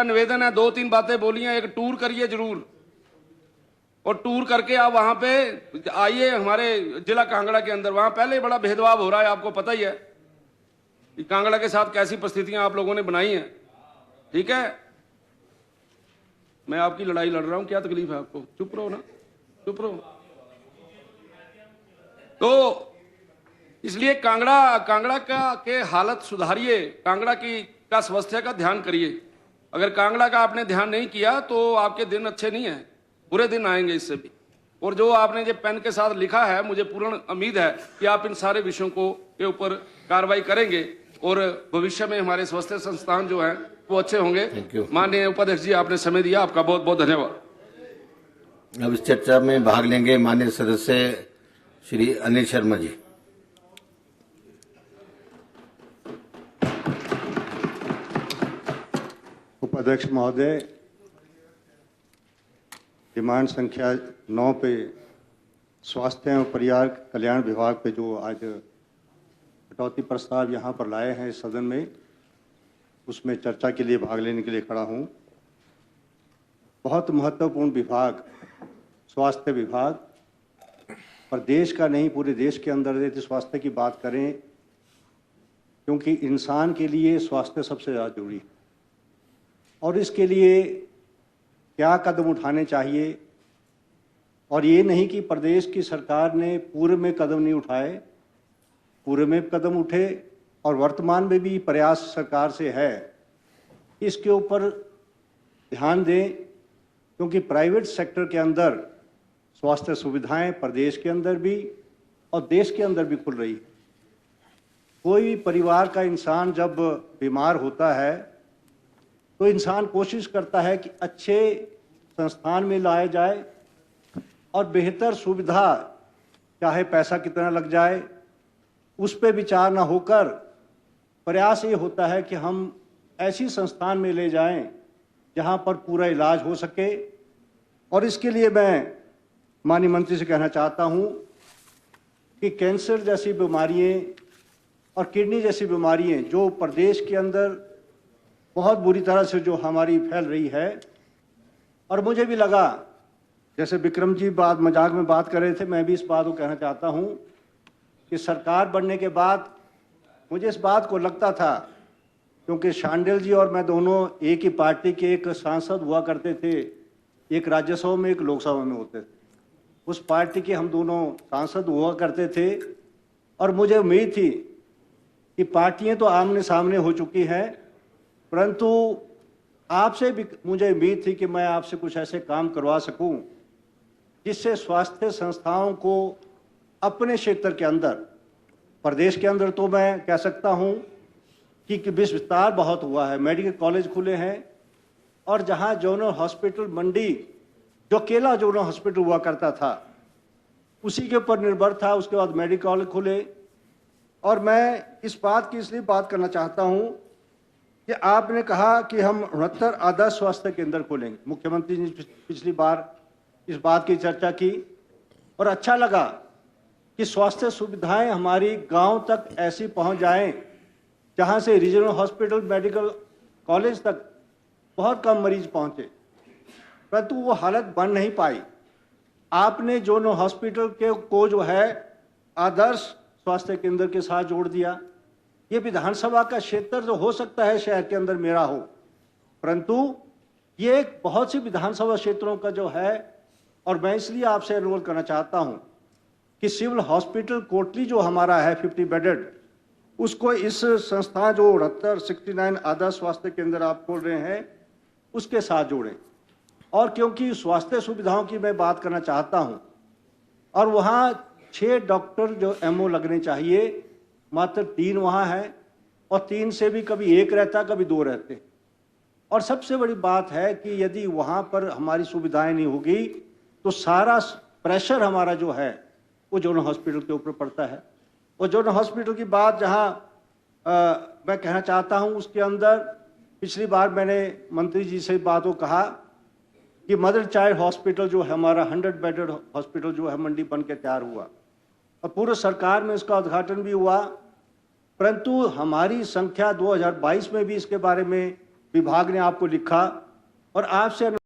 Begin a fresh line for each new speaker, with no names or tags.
निवेदन है, 2-3 बातें बोली हैं, एक टूर करिए जरूर, और टूर करके आप वहां पे आइए हमारे जिला कांगड़ा के अंदर। वहां पहले बड़ा भेदभाव हो रहा है, आपको पता ही है कि कांगड़ा के साथ कैसी परिस्थितियां आप लोगों ने बनाई हैं। ठीक है, मैं आपकी लड़ाई लड़ रहा हूं, क्या तकलीफ है आपको? चुप रहो ना, चुप रहो। तो इसलिए कांगड़ा के हालत सुधारिए, कांगड़ा का स्वास्थ्य का ध्यान करिए। अगर कांगड़ा का आपने ध्यान नहीं किया तो आपके दिन अच्छे नहीं है, बुरे दिन आएंगे इससे भी। और जो आपने जो पेन के साथ लिखा है, मुझे पूर्ण उम्मीद है कि आप इन सारे विषयों के ऊपर कार्रवाई करेंगे और भविष्य में हमारे स्वास्थ्य संस्थान जो हैं वो अच्छे होंगे। माननीय उपाध्यक्ष जी, आपने समय दिया, आपका बहुत बहुत धन्यवाद।
अब इस चर्चा में भाग लेंगे माननीय सदस्य श्री अनिल शर्मा जी।
उपाध्यक्ष महोदय, डिमांड संख्या 9 पे स्वास्थ्य एवं परिवार कल्याण विभाग पे जो आज कटौती प्रस्ताव यहाँ पर लाए हैं सदन में, उसमें चर्चा के लिए भाग लेने के लिए खड़ा हूँ। बहुत महत्वपूर्ण विभाग स्वास्थ्य विभाग, पर देश का नहीं पूरे देश के अंदर यदि स्वास्थ्य की बात करें, क्योंकि इंसान के लिए स्वास्थ्य सबसे ज़्यादा जरूरी है और इसके लिए क्या कदम उठाने चाहिए। और ये नहीं कि प्रदेश की सरकार ने पूर्व में कदम नहीं उठाए, पूर्व में कदम उठे और वर्तमान में भी प्रयास सरकार से है, इसके ऊपर ध्यान दें। क्योंकि प्राइवेट सेक्टर के अंदर स्वास्थ्य सुविधाएं प्रदेश के अंदर भी और देश के अंदर भी खुल रही है। कोई परिवार का इंसान जब बीमार होता है तो इंसान कोशिश करता है कि अच्छे संस्थान में लाया जाए और बेहतर सुविधा, चाहे पैसा कितना लग जाए, उस पे विचार ना होकर प्रयास ये होता है कि हम ऐसी संस्थान में ले जाएं जहां पर पूरा इलाज हो सके। और इसके लिए मैं माननीय मंत्री से कहना चाहता हूं कि कैंसर जैसी बीमारियां और किडनी जैसी बीमारियां जो प्रदेश के अंदर बहुत बुरी तरह से जो हमारी फैल रही है, और मुझे भी लगा, जैसे विक्रम जी बात मजाक में बात कर रहे थे, मैं भी इस बात को कहना चाहता हूं कि सरकार बनने के बाद मुझे इस बात को लगता था, क्योंकि शांडिल जी और मैं दोनों एक ही पार्टी के एक सांसद हुआ करते थे, एक राज्यसभा में एक लोकसभा में होते थे, उस पार्टी के हम दोनों सांसद हुआ करते थे। और मुझे उम्मीद थी कि पार्टियां तो आमने सामने हो चुकी हैं, परंतु आपसे भी मुझे उम्मीद थी कि मैं आपसे कुछ ऐसे काम करवा सकूं जिससे स्वास्थ्य संस्थाओं को अपने क्षेत्र के अंदर, प्रदेश के अंदर तो मैं कह सकता हूं कि विस्तार बहुत हुआ है, मेडिकल कॉलेज खुले हैं, और जहां जोनल हॉस्पिटल मंडी जो केला जोनल हॉस्पिटल हुआ करता था उसी के ऊपर निर्भर था, उसके बाद मेडिकल कॉलेज खुले। और मैं इस बात की इसलिए बात करना चाहता हूं कि आपने कहा कि हम 69 आदर्श स्वास्थ्य केंद्र खोलेंगे। मुख्यमंत्री ने पिछली बार इस बात की चर्चा की और अच्छा लगा कि स्वास्थ्य सुविधाएं हमारी गांव तक ऐसी पहुंच जाएं जहां से रीजनल हॉस्पिटल, मेडिकल कॉलेज तक बहुत कम मरीज पहुंचे, परंतु वो हालत बन नहीं पाई। आपने जोनल हॉस्पिटल को जो है आदर्श स्वास्थ्य केंद्र के साथ जोड़ दिया। ये विधानसभा का क्षेत्र जो हो सकता है शहर के अंदर मेरा हो, परंतु ये बहुत सी विधानसभा क्षेत्रों का जो है, और मैं इसलिए आपसे अनुरोध करना चाहता हूं कि सिविल हॉस्पिटल कोटली जो हमारा है 50 बेडेड, उसको इस संस्था जो 69 आदर्श स्वास्थ्य केंद्र आप खोल रहे हैं उसके साथ जोड़ें। और क्योंकि स्वास्थ्य सुविधाओं की मैं बात करना चाहता हूं, और वहां 6 डॉक्टर जो एमओ लगने चाहिए, मात्र 3 वहां है, और 3 से भी कभी 1 रहता, कभी 2 रहते। और सबसे बड़ी बात है कि यदि वहां पर हमारी सुविधाएं नहीं होगी तो सारा प्रेशर हमारा जो है वो जोनल हॉस्पिटल के ऊपर पड़ता है। और जोनल हॉस्पिटल की बात जहां मैं कहना चाहता हूं, उसके अंदर पिछली बार मैंने मंत्री जी से बात को कहा कि मदर चाइल्ड हॉस्पिटल जो है हमारा 100 बेडेड हॉस्पिटल जो है मंडी बन के तैयार हुआ और पूर्व सरकार में इसका उद्घाटन भी हुआ, परंतु हमारी संख्या 2022 में भी इसके बारे में विभाग ने आपको लिखा और आपसे